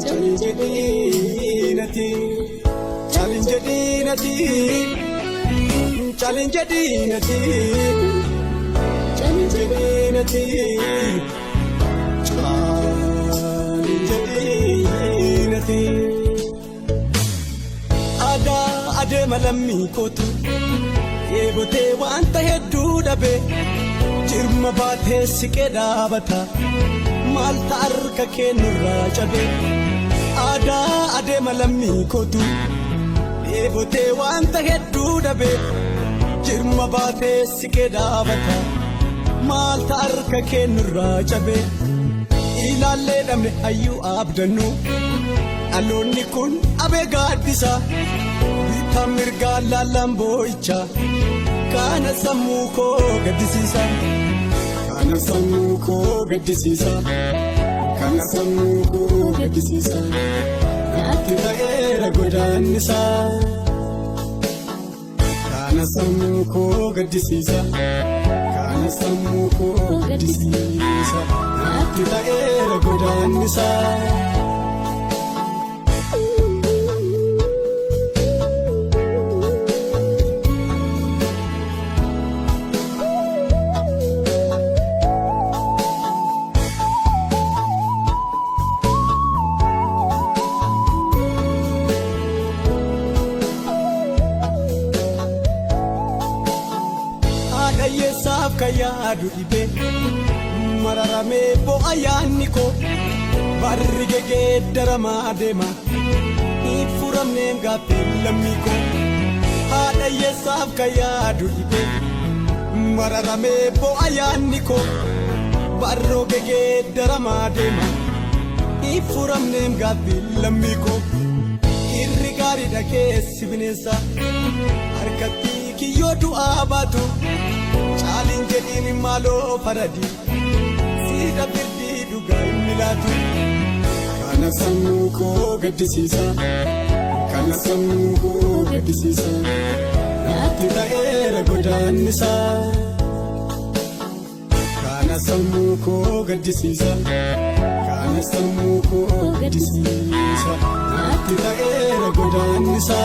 challenge dinati, challenge dinati, challenge dinati, challenge dinati, challenge dinati. Ada ade malammi kotu, ebote wanta heddu dabe, jirma baathe sikeda bata, mal tarka kenurra chabe. Ada ade malammi kotu, ebote wanta heddu dabe, jirma baathe sikeda bata, mal tarka kenurra chabe. Ilalle damne ayyu abdannu, alonni kun abe gaaddisa, bitta mirga lalamboicha, kana sammu ko gaddisiisa, kana sammu ko gaddisiisa, kana sammu ko gaddisiisa, naatti ta'eera godaannisa, kana sammu ko gaddisiisa, kana sammu ko gaddisiisa, naatti ta'eera godaannisa. Yesaaf kayaadu ibe mararame bo ayaanni ko barri gegeeddaramaa adeema ifuramneen gaaffeen lammii ko haadha yesaaf kayaadu ibe mararame bo ayaanni ko barroo gegeeddaramaa adeema ifuramneen gaaffeen lammii ko irri gaariidha keessi bineensa harkatti kiyyoo du'aa baatu. Challenge dini malo faradi, sida birdi duga milatu. Kana sammu ko gaddisiisa, kana sammu ko gaddisiisa, naatti ta'eera godaannisa. Kana sammu ko gaddisiisa, kana sammu ko gaddisiisa, naatti ta'eera godaannisa.